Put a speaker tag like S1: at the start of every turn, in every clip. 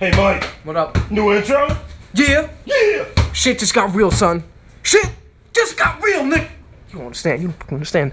S1: Hey Mike.
S2: What up?
S1: New intro?
S2: Yeah.
S1: Yeah.
S2: Shit just got real, son. Shit just got real, Nick. You don't understand. You don't understand.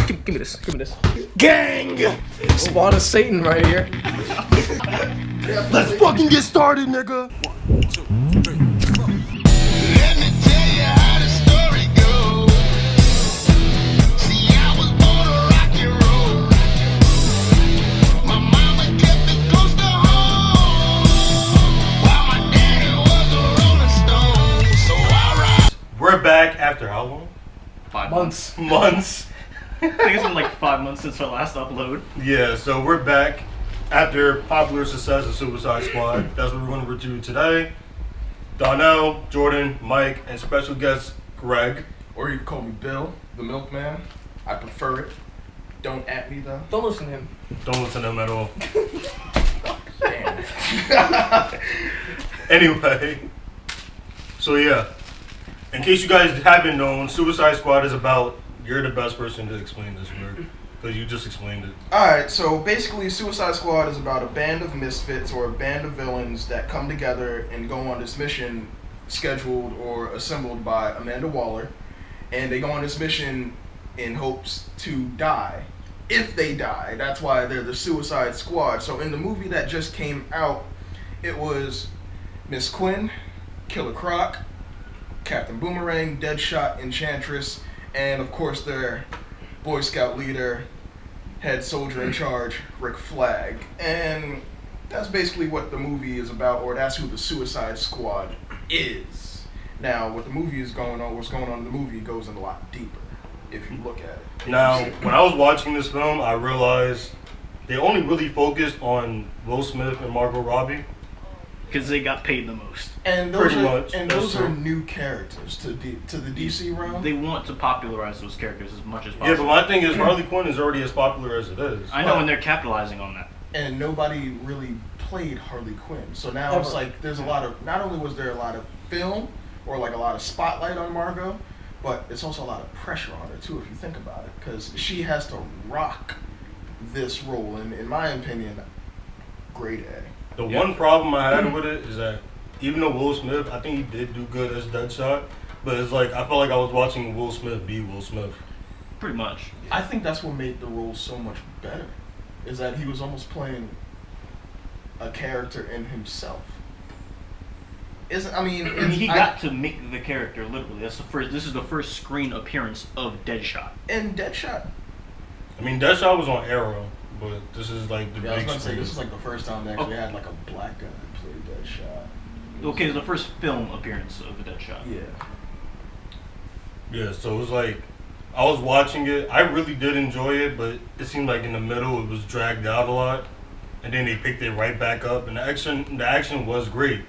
S2: Give me this. Give me this.
S1: Gang.
S2: Spawn of Satan right here.
S1: Let's fucking get started, nigga. 1, 2, 3, 4.
S3: Let me tell you how the story goes. See, I was born to rock and roll. My mama kept me close to home, while my daddy was a rolling stone. So I rock.
S1: We're back after how long?
S4: 5 months.
S1: Months.
S4: I think it's been like 5 months since our last upload.
S1: Yeah, so we're back after popular success of Suicide Squad. That's what we're going to review today. Donnell, Jordan, Mike, and special guest Greg.
S5: Or you can call me Bill, the milkman. I prefer it. Don't at me though.
S2: Don't listen to him.
S1: Don't listen to him at all.
S5: Damn.
S1: Anyway, so yeah, in case you guys haven't known, Suicide Squad is about, you're the best person to explain this word, because you just explained it.
S5: Alright, so basically Suicide Squad is about a band of misfits or a band of villains that come together and go on this mission scheduled or assembled by Amanda Waller. And they go on this mission in hopes to die. If they die, that's why they're the Suicide Squad. So in the movie that just came out, it was Miss Quinn, Killer Croc, Captain Boomerang, Deadshot, Enchantress, and of course their Boy Scout leader, head soldier in charge, Rick Flag. And that's basically what the movie is about, or that's who the Suicide Squad is. Now, what the movie is going on, what's going on in the movie goes in a lot deeper, if you look at it.
S1: Now, when I was watching this film, I realized they only really focused on Will Smith and Margot Robbie.
S4: Because they got paid the most.
S5: And those
S1: Pretty
S5: are,
S1: much,
S5: and
S1: that's
S5: those are
S1: true.
S5: new characters to the DC realm.
S4: They want to popularize those characters as much as
S1: Yeah,
S4: possible.
S1: but my thing is Harley Quinn is already as popular as it is.
S4: I know, and they're capitalizing on that.
S5: And nobody really played Harley Quinn. So now
S2: Ever.
S5: it's like there's a lot of, not only was there a lot of film or like a lot of spotlight on Margot, but it's also a lot of pressure on her too if you think about it, because she has to rock this role, and in my opinion, grade A.
S1: The one problem I had with it is that even though Will Smith, I think he did do good as Deadshot, but it's like, I felt like I was watching Will Smith be Will Smith.
S4: Pretty much.
S5: I think that's what made the role so much better, is that he was almost playing a character in himself.
S4: He got to make the character literally. That's the first. This is the first screen appearance of Deadshot.
S5: And Deadshot.
S1: I mean, Deadshot was on Arrow, but this is like the
S5: Yeah, I was
S1: big
S5: about to say,
S1: screen.
S5: this is like the first time they actually had like a black guy play Deadshot.
S4: Okay, the first film appearance of the Deadshot.
S5: Yeah.
S1: Yeah, so it was like, I was watching it. I really did enjoy it, but it seemed like in the middle it was dragged out a lot, and then they picked it right back up. And the action was great.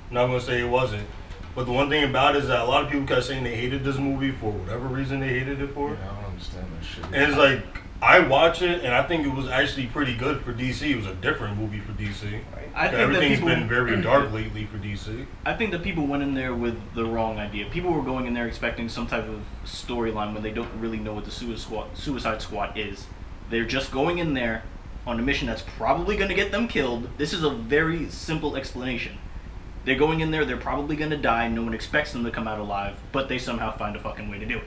S1: I'm not gonna say it wasn't, but the one thing about it is that a lot of people kept saying they hated this movie for whatever reason they hated it for.
S5: Yeah, I don't understand that shit.
S1: And it's like, I watch it and I think it was actually pretty good for DC. It was a different movie for DC.
S4: I think that
S1: Everything's
S4: people,
S1: been very dark lately for DC.
S4: I think that people went in there with the wrong idea. People were going in there expecting some type of storyline when they don't really know what the Suicide Squad is. They're just going in there on a mission that's probably going to get them killed. This is a very simple explanation. They're going in there, they're probably going to die, no one expects them to come out alive, but they somehow find a fucking way to do it.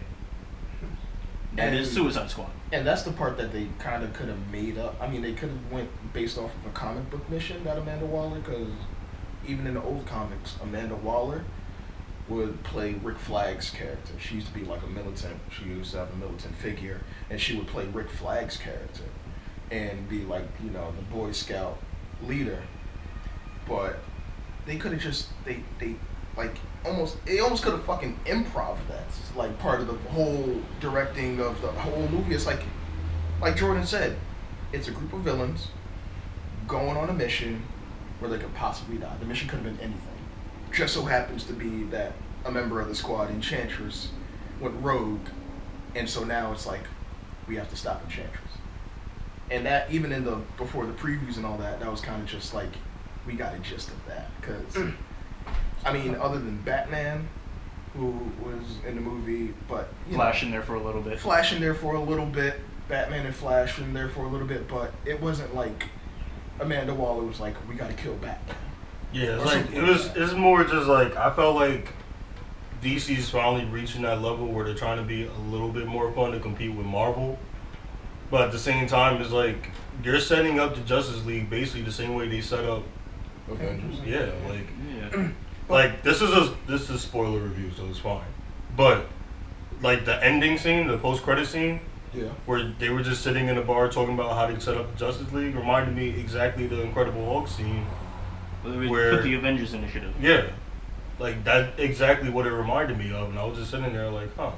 S4: That is Suicide Squad.
S5: And that's the part that they kind of could have made up. I mean, they could have went based off of a comic book mission that Amanda Waller, because even in the old comics, Amanda Waller would play Rick Flag's character. She used to be like a militant. She used to have a militant figure, and she would play Rick Flag's character and be like, you know, the Boy Scout leader. But they could have just they almost could have fucking improv that. It's like part of the whole directing of the whole movie. It's like Jordan said, it's a group of villains going on a mission where they could possibly die. The mission could have been anything. Just so happens to be that a member of the squad, Enchantress, went rogue, and so now it's like we have to stop Enchantress. And that, even in the before the previews and all that, that was kind of just like, we got a gist of that, because I mean, other than Batman, who was in the movie, but
S4: Flash in there for a little bit.
S5: Flash in there for a little bit, Batman and Flash in there for a little bit, but it wasn't like Amanda Waller was like, we gotta kill Batman.
S1: Yeah, it's
S5: Or
S1: like
S5: something
S1: it
S5: like
S1: was.
S5: that.
S1: It's more just like I felt like DC's finally reaching that level where they're trying to be a little bit more fun to compete with Marvel, but at the same time, it's like they're setting up the Justice League basically the same way they set up.
S5: Avengers.
S1: Yeah, like
S4: Yeah.
S1: like this is spoiler review, so it's fine. But like the ending scene, the post credit scene,
S5: Yeah.
S1: where they were just sitting in a bar talking about how they set up the Justice League, reminded me exactly the Incredible Hulk scene.
S4: We
S1: Where-
S4: put the Avengers Initiative.
S1: Yeah, like that exactly what it reminded me of, and I was just sitting there like, huh,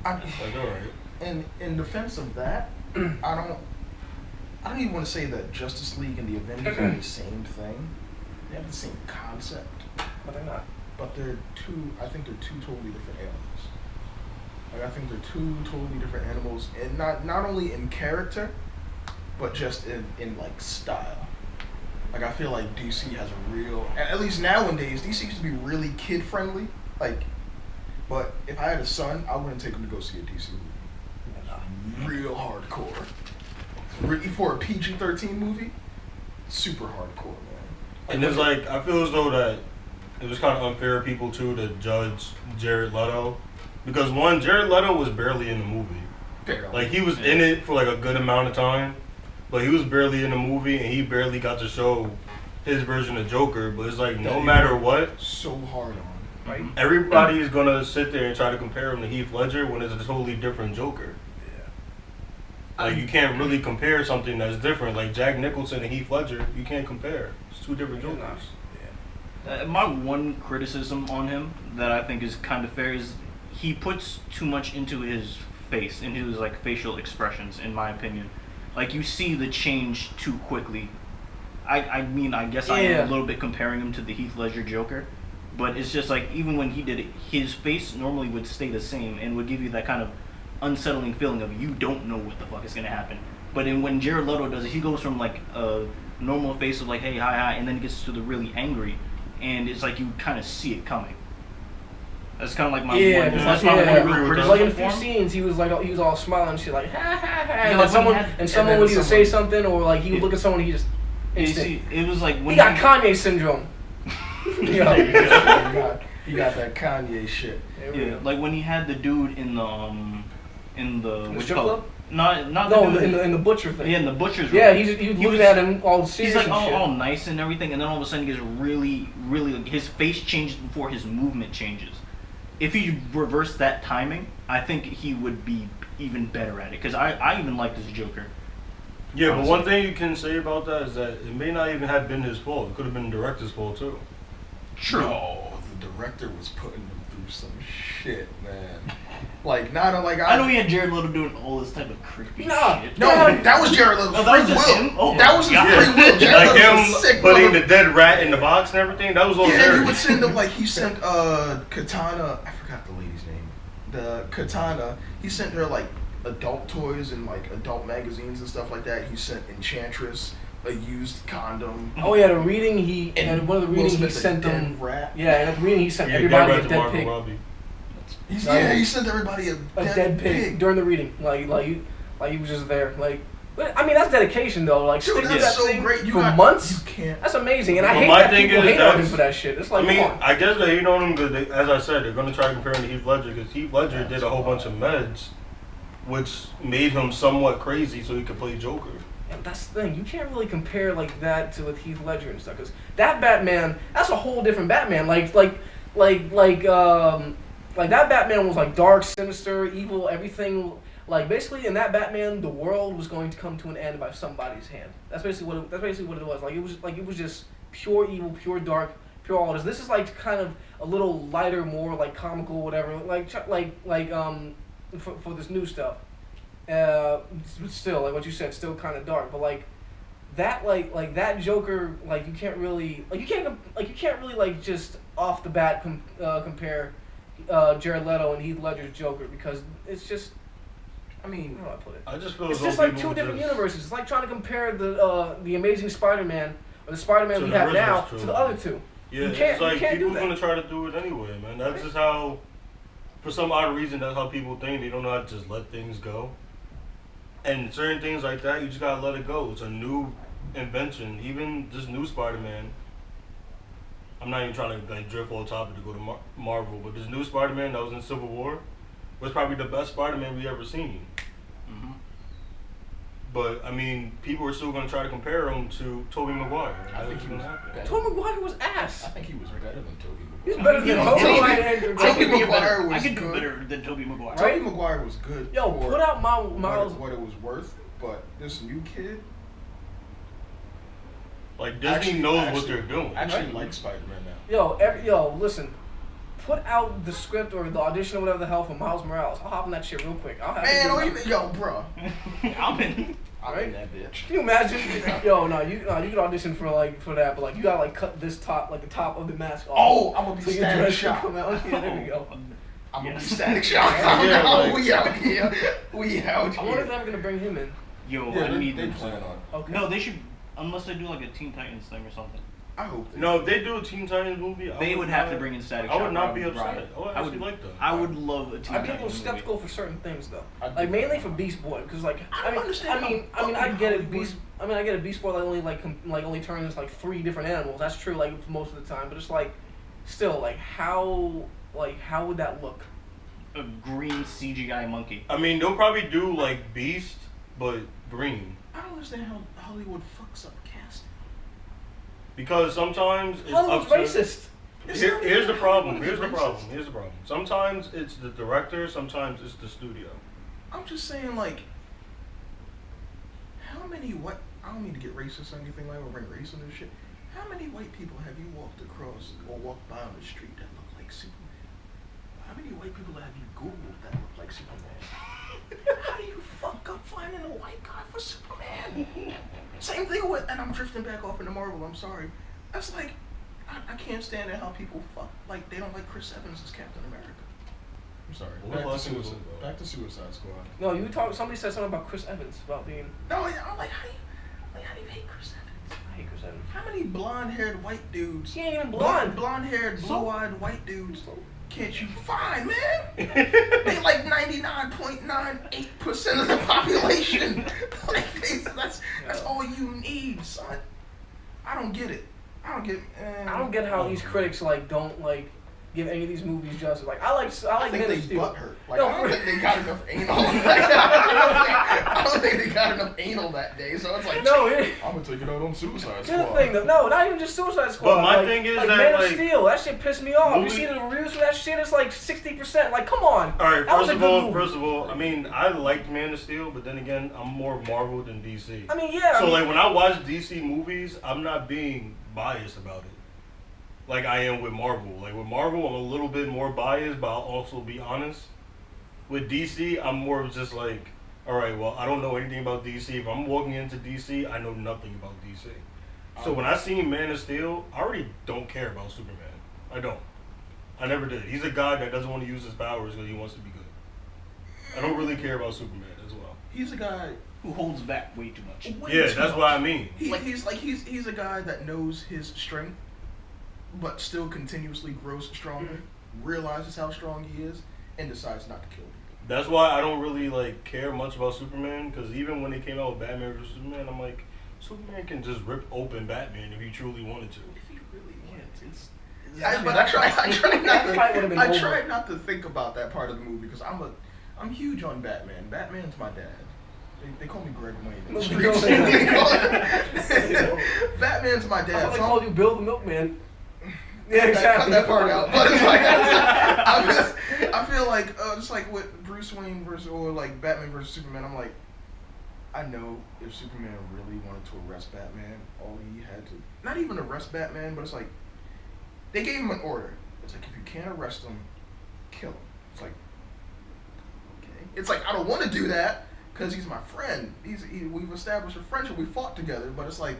S5: I,
S1: like all right.
S5: and in defense of that, I don't even want to say that Justice League and the Avengers are the same thing. They have the same concept,
S2: But they're not.
S5: but they're two. I think they're two totally different animals. Like I think they're two totally different animals, and not only in character, but just in like style. Like I feel like DC has a real, at least nowadays, DC used to be really kid friendly. Like, but if I had a son, I wouldn't take him to go see a DC movie. Real hardcore. For a PG-13 movie, super hardcore, man.
S1: And it's like I feel as though that it was kind of unfair of people too to judge Jared Leto, because one, Jared Leto was barely in the movie.
S5: Barely.
S1: Like he was in it for like a good amount of time, but he was barely in the movie and he barely got to show his version of Joker. But it's like no matter what,
S5: so hard on, right?
S1: everybody is gonna sit there and try to compare him to Heath Ledger when it's a totally different Joker. Like you can't really compare something that's different. Like Jack Nicholson and Heath Ledger, you can't compare. It's two different Jokers.
S4: My one criticism on him that I think is kind of fair is he puts too much into his face, into his like facial expressions, in my opinion. Like you see the change too quickly. I mean, I guess I am a little bit comparing him to the Heath Ledger Joker, but it's just like even when he did it, his face normally would stay the same and would give you that kind of unsettling feeling of you don't know what the fuck is gonna happen. But when Jared Leto does it, he goes from like a normal face of like hey hi, and then gets to the really angry, and it's like you kind of see it coming. That's kind of like my one. That's my one real criticism.
S2: Like in a few
S4: for him.
S2: scenes, he was all smiling and shit, like ha ha ha. And
S4: like
S2: then someone would either say something or like he would
S4: Yeah.
S2: look at someone and he just.
S4: You see, it was like when
S2: He got Kanye syndrome.
S5: you got that Kanye shit.
S4: Yeah, like when he had the dude in the
S2: The
S4: which
S2: strip
S4: color?
S2: club?
S4: Not
S2: No,
S4: the dude
S2: in the butcher thing.
S4: yeah, in the butcher's room.
S2: Yeah, he was looking at him all serious.
S4: He's like
S2: and shit.
S4: all nice and everything, and then all of a sudden he gets really, like, his face changes before his movement changes. If he reversed that timing, I think he would be even better at it. Because I even like this Joker.
S1: Yeah, but
S4: Honestly.
S1: one thing you can say about that is that it may not even have been his fault. It could have been the director's fault too.
S4: True.
S5: No, the director was putting him through some shit, man. Like not like
S4: I know he had Jared Leto doing all this type of creepy
S2: Nah.
S4: shit.
S5: No, that was Jared Leto's
S4: Oh, that was
S5: free
S4: just
S5: will.
S4: him? Oh
S5: that
S4: my
S5: was his
S4: God.
S5: free will. Jared
S1: Like
S5: Leto was
S1: him
S5: a sick
S1: putting
S5: mother-
S1: the dead rat in the box and everything. That was all
S5: Yeah,
S1: Jared.
S5: he would send him like he sent Katana. I forgot the lady's name. The Katana. He sent her like adult toys and like adult magazines and stuff like that. He sent Enchantress a used condom.
S2: Oh yeah, the reading he and one of the
S5: Will
S2: readings he
S5: Smith, a
S2: sent
S5: dead
S2: them.
S5: rat.
S2: Yeah, and at the reading he sent
S1: Yeah,
S2: everybody
S1: Dead
S2: a
S1: Rat to
S2: dead
S1: Margot
S2: pig.
S1: Robbie.
S5: He sent everybody
S2: A dead pig during the reading. Like he was just there. Like, but, I mean that's dedication though. Like
S5: Dude,
S2: stick to
S5: that's
S2: that
S5: so
S2: thing
S5: great. You
S2: for
S5: got,
S2: months.
S5: You can't.
S2: That's amazing, and I
S1: Well,
S2: hate
S1: my
S2: that
S1: thing
S2: people
S1: is
S2: hate on him
S1: that's-
S2: for that shit. It's like,
S1: I mean,
S2: come on.
S1: I guess they hate on him because, as I said, they're going to try to compare him to Heath Ledger because Heath Ledger did a whole bunch of meds, which made him somewhat crazy so he could play Joker.
S2: And that's the thing. You can't really compare like that to with Heath Ledger and stuff, because that Batman, that's a whole different Batman. Like that Batman was like dark, sinister, evil, everything. Like basically in that Batman, the world was going to come to an end by somebody's hand. That's basically what it was. Like it was just pure evil, pure dark, pure all this. This is like kind of a little lighter, more like comical, whatever. For this new stuff. Still, like what you said, still kind of dark, but like that Joker, like you can't really like just off the bat compare Jared Leto and Heath Ledger's Joker, because it's just, I mean, how do I put it?
S1: I just feel
S2: It's
S1: as though
S2: just like
S1: people
S2: two different
S1: just-
S2: universes. It's like trying to compare the Amazing Spider-Man or the Spider-Man
S1: To
S2: we
S1: the
S2: have
S1: original
S2: now to
S1: trilogy.
S2: the other two.
S1: Yeah,
S2: You can't-
S1: it's like
S2: you can't do
S1: people
S2: that.
S1: gonna try to do it anyway, man. That's just how, for some odd reason, that's how people think. They don't know how to just let things go. And certain things like that, you just gotta let it go. It's a new invention. Even this new Spider-Man, I'm not even trying to like drift off topic to go to Marvel, but this new Spider-Man that was in Civil War was probably the best Spider-Man we ever seen.
S4: Mm-hmm.
S1: But I mean, people are still gonna try to compare him to Tobey Maguire.
S5: I think he was
S1: happen.
S5: better.
S2: Tobey Maguire was ass.
S5: I think he was better than Tobey
S2: He's
S5: Maguire.
S2: better than
S4: Yeah,
S2: Tobey
S5: Tobey-
S2: Maguire.
S5: Tobey Maguire
S4: I
S5: was
S4: could do
S5: good.
S4: better than Tobey Maguire.
S2: Right?
S5: Tobey Maguire was good.
S2: Yo,
S5: for
S2: put out Miles.
S5: what it was worth, but this new kid
S1: Like Disney knows what they're doing.
S5: I actually like Spider-Man now.
S2: Yo, listen. Put out the script or the audition or whatever the hell for Miles Morales. I'll hop on that shit real quick. I'll have
S5: Man,
S2: to
S5: oh, yo, bro.
S4: I'm in.
S5: I'm
S2: Right?
S5: in that bitch.
S2: Can you imagine? Yo, you can audition for that, but like you gotta like cut this top, like the top of the mask off.
S5: Oh, I'm gonna be
S2: so your
S5: Static
S2: dress
S5: Shock.
S2: can come out. Yeah, there we go.
S5: I'm gonna be
S4: Yes.
S5: Static Shock.
S1: Yeah, like-
S5: We out here. We out
S2: I wonder if
S5: here.
S2: they're ever gonna bring him in.
S4: Yo,
S5: Yeah,
S4: I need
S5: they
S4: them
S5: plan
S4: to.
S5: on.
S2: Okay.
S4: No, they should. Unless they do like a Teen Titans thing or something.
S5: I hope they
S1: No, if they do a Teen Titans movie,
S4: They would have to bring in Static
S1: I would
S4: Shock.
S1: not be
S4: Rob
S1: upset.
S4: Riot.
S1: I would
S4: I
S1: actually
S4: would
S1: like that.
S4: I would love a Teen
S2: I'd be a
S4: Titans
S2: little
S4: movie.
S2: skeptical for certain things though,
S5: I'd
S2: like
S5: be-
S2: mainly for Beast Boy, because like
S5: I don't understand
S2: I mean,
S5: how
S2: I get it.
S5: Hollywood-
S2: I get a Beast Boy that only like only turns like 3 different animals. That's true, like for most of the time, but it's like still like how would that look?
S4: A green CGI monkey.
S1: I mean, they'll probably do like Beast, but green.
S5: I don't understand how Hollywood fucks up casting.
S1: Because sometimes it's
S2: Hollywood's
S1: up to,
S2: racist.
S1: Here's the problem.
S5: Hollywood is racist.
S1: Here's the problem. Sometimes it's the director. Sometimes it's the studio.
S5: I'm just saying, like, how many what? I don't mean to get racist or anything like that, or bring race into this shit. How many white people have you walked across or walked by on the street that look like Superman? How many white people have you Googled that look like Superman? How do you fuck up finding a white guy for Superman? Same thing with, and I'm drifting back off into Marvel, I'm sorry. That's like, I can't stand it how people fuck, like, they don't like Chris Evans as Captain America. I'm sorry.
S1: What was last episode, though?
S5: Back to Suicide Squad.
S2: No, somebody said something about Chris Evans about being.
S5: No, yeah, I'm like, how do you hate Chris Evans?
S2: I hate Chris Evans.
S5: How many blonde-haired white dudes?
S2: He ain't even blonde.
S5: Blonde-haired,
S2: So-
S5: blue-eyed white dudes. Can't you find, man? They like 99.98% of the population. Like that's all you need, son. I don't get it. I don't get
S2: how these critics like don't like give any of these movies justice. Like I
S5: I think
S2: Man
S5: they
S2: of Steel.
S5: butt hurt. Like
S2: No,
S5: I don't
S2: for-
S5: think they got enough anal. I don't think they got enough anal that day. So it's like,
S2: No,
S5: I'm gonna take it out on Suicide
S2: here's the thing though. No, not even just Suicide Squad.
S1: But my
S2: like,
S1: thing is
S2: like
S1: that,
S2: Man of
S1: like,
S2: Steel, that shit pissed me off. You
S1: movie-
S2: see the reviews for that shit? It's like 60%. Like, come on.
S1: All right.
S2: That was a good movie.
S1: First of all, I mean, I liked Man of Steel, but then again, I'm more Marvel than DC.
S2: I mean, yeah.
S1: So like when I watch DC movies, I'm not being biased about it. Like I am with Marvel. Like with Marvel, I'm a little bit more biased, but I'll also be honest. With DC, I'm more of just like, all right, well, I don't know anything about DC. If I'm walking into DC, I know nothing about DC. So when I seen Man of Steel, I already don't care about Superman. I don't. I never did. He's a guy that doesn't want to use his powers because he wants to be good. I don't really care about Superman as well.
S5: he's a guy.
S4: Who holds back way too much.
S5: way
S1: Yeah,
S5: too
S1: that's
S5: much.
S1: what I mean.
S5: He's a guy that knows his strength, but still continuously grows stronger, realizes how strong he is, and decides not to kill people.
S1: That's why I don't really like care much about Superman, because even when they came out with Batman vs Superman, I'm like, Superman can just rip open Batman if he truly wanted to.
S5: If he really wanted to.
S2: Yeah,
S5: But I try
S2: that fight would've been
S5: I
S2: over.
S5: try not to think about that part of the movie because I'm huge on Batman. Batman's my dad. They call me Greg Wayne. in the
S2: No,
S5: streets.
S2: they don't.
S5: They call it- Batman's my
S2: I
S5: dad.
S2: thought they
S5: so
S2: called you Bill the Milkman. Yeah,
S5: cut
S2: exactly.
S5: that part out. But it's like I feel like just like with Bruce Wayne versus or like Batman versus Superman. I'm like, I know if Superman really wanted to arrest Batman, all he had to not even arrest Batman, but it's like they gave him an order. It's like if you can't arrest him, kill him. It's like okay. It's like I don't want to do that because he's my friend. We've established a friendship. We fought together, but it's like.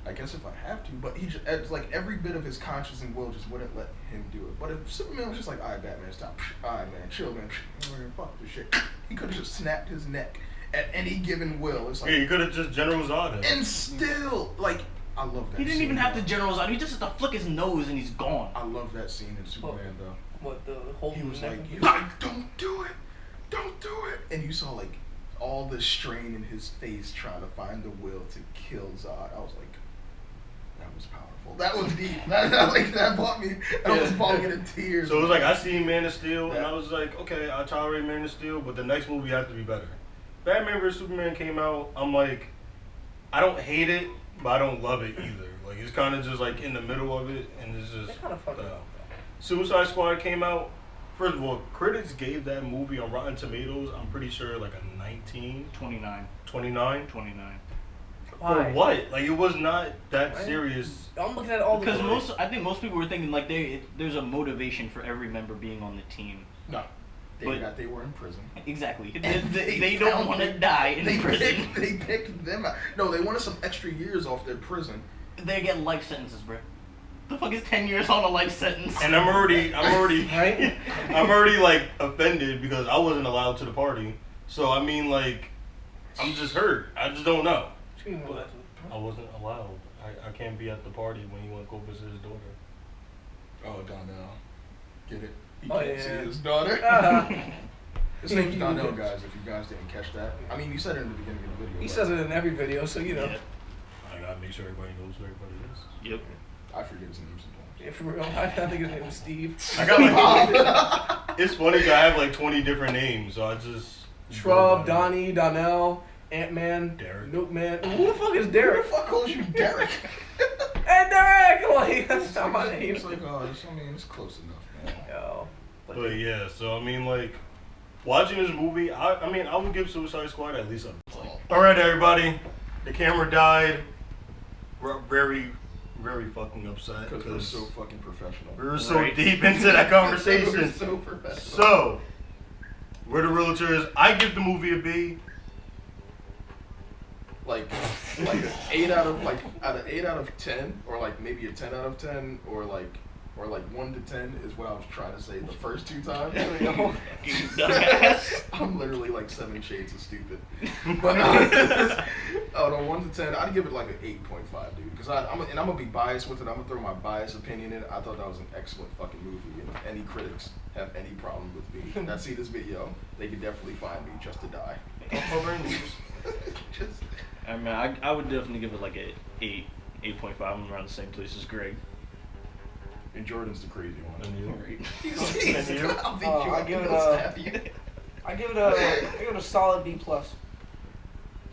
S5: I guess if I have to, but it's like every bit of his conscience and will just wouldn't let him do it. But if Superman was just like, all right, Batman, stop. All right, man, chill, man. Fuck this shit. He could have just snapped his neck at any given will. It's like,
S1: Yeah, you could have just General Zod him.
S5: and still, like, I love that
S4: He didn't
S5: scene,
S4: even have
S5: though.
S4: the generals out. He just had to flick his nose and he's gone.
S5: I love that scene in Superman, though.
S2: What, the whole
S5: He was
S2: neck?
S5: like, don't do it. Don't do it. And you saw, like, all the strain in his face trying to find the will to kill Zod. I was like, that was powerful. That was deep. That brought me. That was brought me to tears.
S1: So it was like I seen Man of Steel, and
S5: Yeah.
S1: I was like, okay, I'll tolerate Man of Steel, but the next movie has to be better. Batman vs Superman came out. I'm like, I don't hate it, but I don't love it either. Like it's kind of just like in the middle of it, and it's just.
S2: They kind of fucked it up.
S1: Suicide Squad came out. First of all, critics gave that movie on Rotten Tomatoes, I'm pretty sure like a 19,
S4: 29.
S1: 29.
S4: 29.
S2: Why?
S1: For what? Like it was not that
S2: Right.
S1: serious.
S2: I'm looking at all the.
S4: Because I think most people were thinking like there's a motivation for every member being on the team.
S5: No. They were in prison.
S4: Exactly. They don't want to die in prison.
S5: They picked them out. No, they wanted some extra years off their prison.
S4: They get life sentences, bro. The fuck is 10 years on a life sentence?
S1: And I'm already
S2: Right?
S1: I'm already like offended because I wasn't allowed to the party. So I mean like I'm just hurt. I just don't know.
S2: What you mean, what?
S1: I wasn't allowed. I can't be at the party when he went to go visit his daughter.
S5: Oh, Donnell. Get it? He
S2: Oh,
S5: can't
S2: yeah.
S5: see his daughter. His
S2: Yeah,
S5: name's
S2: you-
S5: Donnell, guys, if you guys didn't catch that. I mean, you said it in the beginning of the video.
S2: He
S5: but
S2: says it in every video, so you know.
S4: Yeah.
S1: I gotta make sure everybody knows who everybody is.
S4: Yep.
S5: I forget his name sometimes.
S2: Yeah, for real. I think his name was Steve.
S1: I got like it's funny 'cause I have like 20 different names, so I just
S2: Shrub, Donnie, Donnell, Ant-Man,
S1: Derek.
S2: Nuke-Man. Who the fuck is
S5: Who the
S2: Derek?
S5: fuck calls you Derek?
S2: Hey, Derek! Like, that's not my name.
S5: It's like, oh, it's close enough, man.
S2: Yo.
S1: But yeah, so I mean like watching this movie, I mean I would give Suicide Squad at least a. All right, everybody, the camera died. We're very, very fucking upset
S5: Because we're so fucking professional.
S1: we were so
S4: Right.
S1: deep into that
S5: We're
S1: conversation.
S5: so professional.
S1: So, we're the Reelators. I give the movie a B.
S5: like an 8 out of 8 out of 10, or like maybe a 10 out of 10, or like 1 to 10 is what I was trying to say the first 2 times.
S4: You dumbass.
S5: I'm literally like 7 shades of stupid. But no, 1 to 10, I'd give it like an 8.5, dude. Because I'm gonna be biased with it. I'm gonna throw my biased opinion in. I thought that was an excellent fucking movie. And if any critics have any problem with me that see this video, they can definitely find me just to die. Just.
S4: I mean, I would definitely give it like a 8.5. I'm around the same place as Greg.
S5: And Jordan's the crazy one.
S1: And you?
S4: Right.
S1: And you?
S5: I'll beat
S2: Oh,
S5: you
S2: I
S5: up.
S2: give it
S5: He'll
S2: a-
S5: stab you.
S2: I give it a solid B+.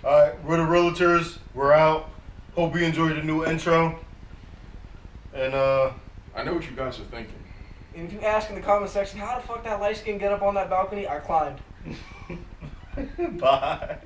S1: Alright, we're the Reelators. We're out. Hope you enjoyed the new intro. And
S5: I know what you guys are thinking.
S2: And if you ask in the comment section, how the fuck that light skin get up on that balcony, I climbed.
S1: bye.